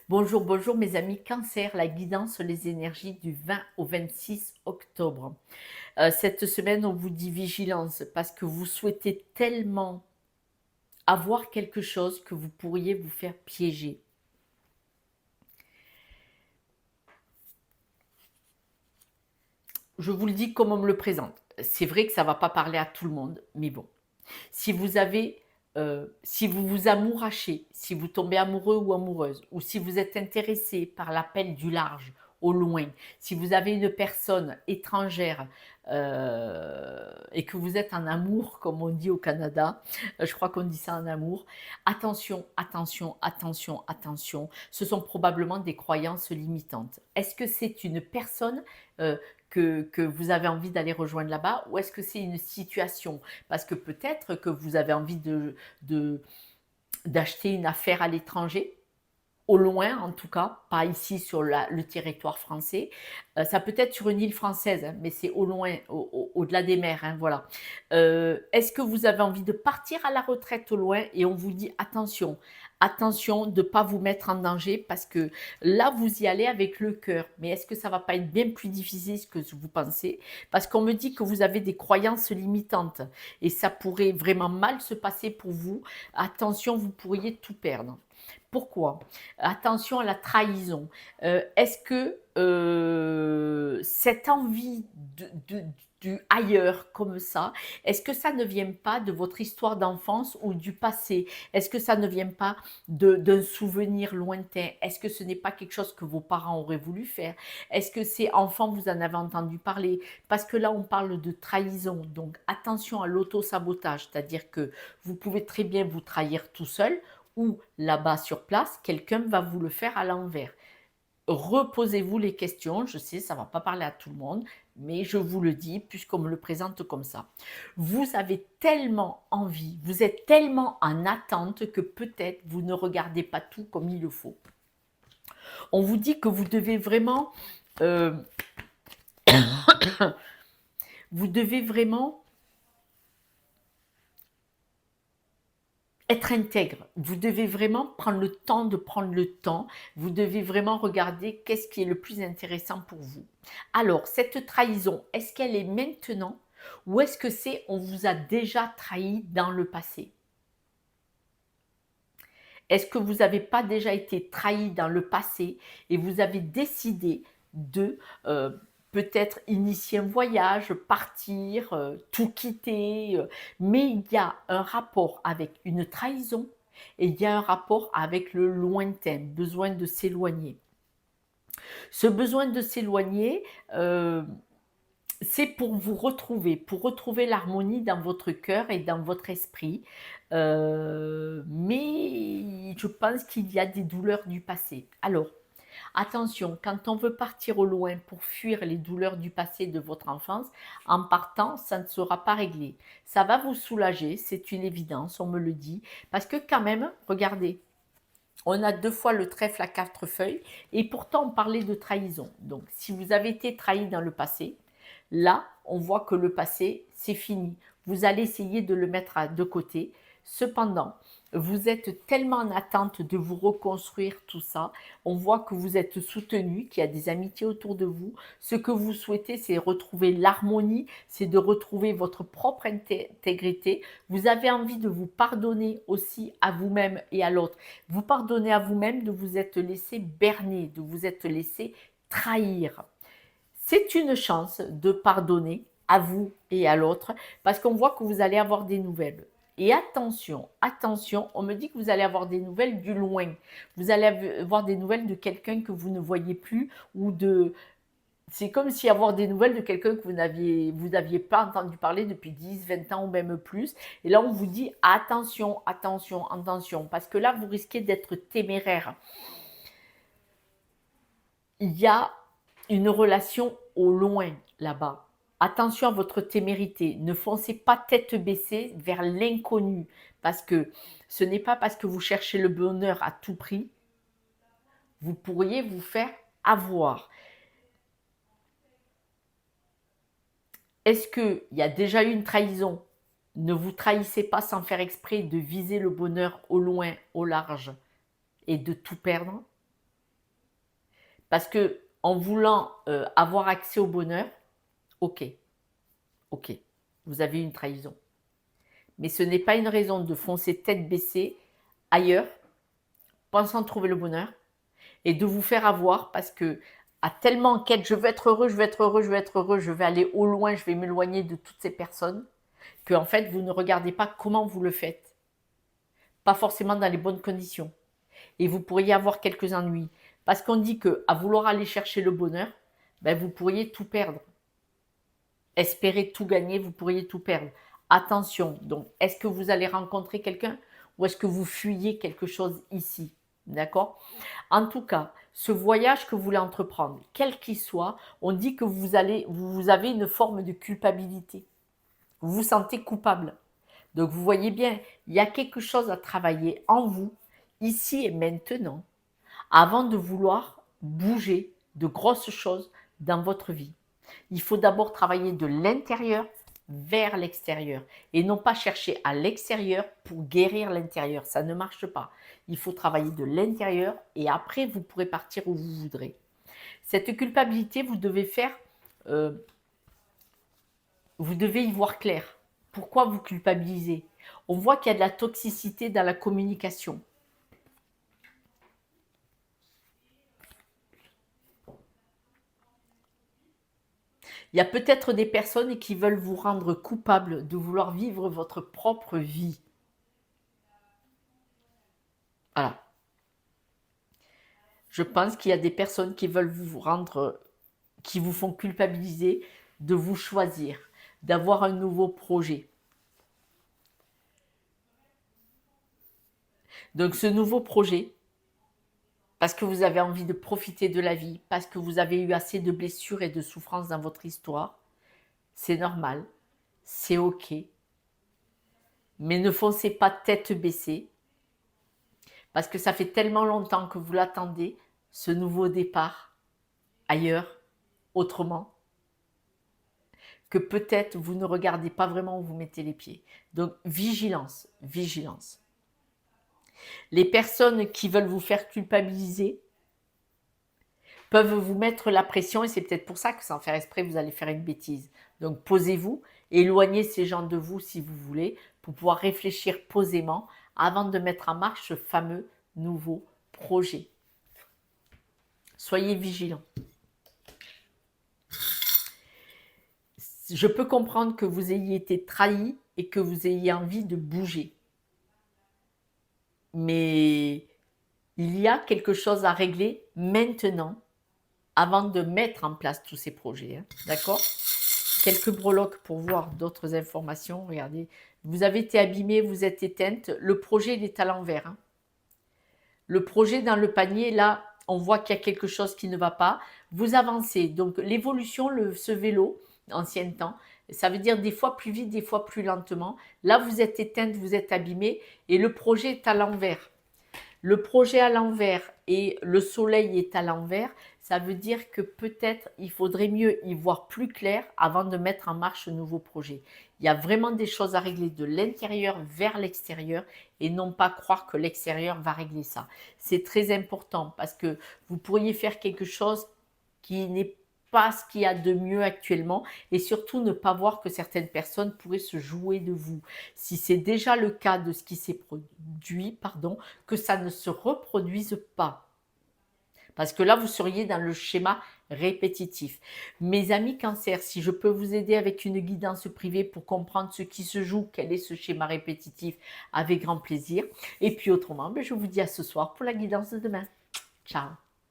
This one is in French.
Bonjour, bonjour mes amis Cancer, la guidance, les énergies du 20 au 26 octobre. Cette semaine, on vous dit vigilance parce que vous souhaitez tellement avoir quelque chose que vous pourriez vous faire piéger. Je vous le dis comme on me le présente. C'est vrai que ça ne va pas parler à tout le monde, mais bon. Si vous avez, si vous vous amourachez, si vous tombez amoureux ou amoureuse, ou si vous êtes intéressé par l'appel du large, au loin, si vous avez une personne étrangère et que vous êtes en amour, comme on dit au Canada, je crois qu'on dit ça en amour, attention, attention, attention, attention, ce sont probablement des croyances limitantes. Est-ce que c'est une personne que vous avez envie d'aller rejoindre là-bas ou est-ce que c'est une situation? Parce que peut-être que vous avez envie d'acheter une affaire à l'étranger, au loin en tout cas, pas ici sur le territoire français. Ça peut être sur une île française, hein, mais c'est au loin, au-delà des mers, hein, voilà. Est-ce que vous avez envie de partir à la retraite au loin et on vous dit attention, attention de ne pas vous mettre en danger parce que là vous y allez avec le cœur, mais est-ce que ça va pas être bien plus difficile que vous pensez? Parce qu'on me dit que vous avez des croyances limitantes et ça pourrait vraiment mal se passer pour vous. Attention, vous pourriez tout perdre. Pourquoi? Attention à la trahison. Est-ce que cette envie du ailleurs comme ça, est-ce que ça ne vient pas de votre histoire d'enfance ou du passé? Est-ce que ça ne vient pas d'un souvenir lointain? Est-ce que ce n'est pas quelque chose que vos parents auraient voulu faire? Est-ce que c'est enfant, vous en avez entendu parler? Parce que là, on parle de trahison. Donc, attention à l'auto-sabotage, c'est-à-dire que vous pouvez très bien vous trahir tout seul ou là-bas sur place, quelqu'un va vous le faire à l'envers. Reposez-vous les questions, je sais, ça ne va pas parler à tout le monde, mais je vous le dis puisqu'on me le présente comme ça. Vous avez tellement envie, vous êtes tellement en attente que peut-être vous ne regardez pas tout comme il le faut. On vous dit que vous devez vraiment, euh, vous devez vraiment être intègre. Vous devez vraiment prendre le temps de prendre le temps. Vous devez vraiment regarder qu'est-ce qui est le plus intéressant pour vous. Alors, cette trahison, est-ce qu'elle est maintenant ou est-ce que c'est on vous a déjà trahi dans le passé? Est-ce que vous n'avez pas déjà été trahi dans le passé et vous avez décidé de peut-être initier un voyage, partir, tout quitter, mais il y a un rapport avec une trahison et il y a un rapport avec le lointain, besoin de s'éloigner. Ce besoin de s'éloigner, c'est pour retrouver l'harmonie dans votre cœur et dans votre esprit. Mais je pense qu'il y a des douleurs du passé. Alors, attention, quand on veut partir au loin pour fuir les douleurs du passé de votre enfance, en partant, ça ne sera pas réglé. Ça va vous soulager, c'est une évidence, on me le dit, parce que quand même, regardez, on a 2 fois le trèfle à 4 feuilles, et pourtant on parlait de trahison. Donc, si vous avez été trahi dans le passé, là, on voit que le passé, c'est fini. Vous allez essayer de le mettre de côté. Cependant, vous êtes tellement en attente de vous reconstruire tout ça. On voit que vous êtes soutenu, qu'il y a des amitiés autour de vous. Ce que vous souhaitez, c'est retrouver l'harmonie, c'est de retrouver votre propre intégrité. Vous avez envie de vous pardonner aussi à vous-même et à l'autre. Vous pardonnez à vous-même de vous être laissé berner, de vous être laissé trahir. C'est une chance de pardonner à vous et à l'autre parce qu'on voit que vous allez avoir des nouvelles. Et attention, attention, on me dit que vous allez avoir des nouvelles du loin. Vous allez avoir des nouvelles de quelqu'un que vous ne voyez plus ou de... C'est comme si avoir des nouvelles de quelqu'un que vous n'aviez pas entendu parler depuis 10, 20 ans ou même plus. Et là, on vous dit attention, attention, attention, parce que là, vous risquez d'être téméraire. Il y a une relation au loin là-bas. Attention à votre témérité. Ne foncez pas tête baissée vers l'inconnu. Parce que ce n'est pas parce que vous cherchez le bonheur à tout prix, vous pourriez vous faire avoir. Est-ce qu'il y a déjà eu une trahison? Ne vous trahissez pas sans faire exprès de viser le bonheur au loin, au large et de tout perdre. Parce que en voulant avoir accès au bonheur, ok, ok, vous avez une trahison. Mais ce n'est pas une raison de foncer tête baissée ailleurs, pensant trouver le bonheur, et de vous faire avoir parce que à tellement en quête, je veux être heureux, je veux être heureux, je veux être heureux, je vais aller au loin, je vais m'éloigner de toutes ces personnes, que en fait vous ne regardez pas comment vous le faites, pas forcément dans les bonnes conditions, et vous pourriez avoir quelques ennuis, parce qu'on dit que à vouloir aller chercher le bonheur, ben vous pourriez tout perdre. Espérer tout gagner, vous pourriez tout perdre. Attention, donc est-ce que vous allez rencontrer quelqu'un ou est-ce que vous fuyez quelque chose ici? D'accord? En tout cas, ce voyage que vous voulez entreprendre, quel qu'il soit, on dit que vous avez une forme de culpabilité. Vous vous sentez coupable. Donc vous voyez bien, il y a quelque chose à travailler en vous, ici et maintenant, avant de vouloir bouger de grosses choses dans votre vie. Il faut d'abord travailler de l'intérieur vers l'extérieur et non pas chercher à l'extérieur pour guérir l'intérieur. Ça ne marche pas. Il faut travailler de l'intérieur et après vous pourrez partir où vous voudrez. Cette culpabilité, vous devez y voir clair. Pourquoi vous culpabilisez? On voit qu'il y a de la toxicité dans la communication. Il y a peut-être des personnes qui veulent vous rendre coupable de vouloir vivre votre propre vie. Voilà. Je pense qu'il y a des personnes qui veulent vous rendre, qui vous font culpabiliser de vous choisir, d'avoir un nouveau projet. Donc ce nouveau projet, parce que vous avez envie de profiter de la vie, parce que vous avez eu assez de blessures et de souffrances dans votre histoire, c'est normal, c'est ok. Mais ne foncez pas tête baissée, parce que ça fait tellement longtemps que vous l'attendez, ce nouveau départ, ailleurs, autrement, que peut-être vous ne regardez pas vraiment où vous mettez les pieds. Donc vigilance, vigilance. Les personnes qui veulent vous faire culpabiliser peuvent vous mettre la pression et c'est peut-être pour ça que sans faire esprit, vous allez faire une bêtise. Donc posez-vous, éloignez ces gens de vous si vous voulez pour pouvoir réfléchir posément avant de mettre en marche ce fameux nouveau projet. Soyez vigilants. Je peux comprendre que vous ayez été trahi et que vous ayez envie de bouger. Mais il y a quelque chose à régler maintenant avant de mettre en place tous ces projets. Hein. D'accord? Quelques breloques pour voir d'autres informations. Regardez, vous avez été abîmé, vous êtes éteinte. Le projet, il est à l'envers. Hein. Le projet dans le panier, là, on voit qu'il y a quelque chose qui ne va pas. Vous avancez. Donc, l'évolution, ce vélo, ancien temps, ça veut dire des fois plus vite, des fois plus lentement. Là, vous êtes éteinte, vous êtes abîmé et le projet est à l'envers. Le projet à l'envers et le soleil est à l'envers, ça veut dire que peut-être il faudrait mieux y voir plus clair avant de mettre en marche ce nouveau projet. Il y a vraiment des choses à régler de l'intérieur vers l'extérieur et non pas croire que l'extérieur va régler ça. C'est très important parce que vous pourriez faire quelque chose qui n'est pas ce qu'il y a de mieux actuellement et surtout ne pas voir que certaines personnes pourraient se jouer de vous. Si c'est déjà le cas de ce qui s'est produit, que ça ne se reproduise pas. Parce que là, vous seriez dans le schéma répétitif. Mes amis Cancer, si je peux vous aider avec une guidance privée pour comprendre ce qui se joue, quel est ce schéma répétitif, avec grand plaisir. Et puis autrement, je vous dis à ce soir pour la guidance de demain. Ciao.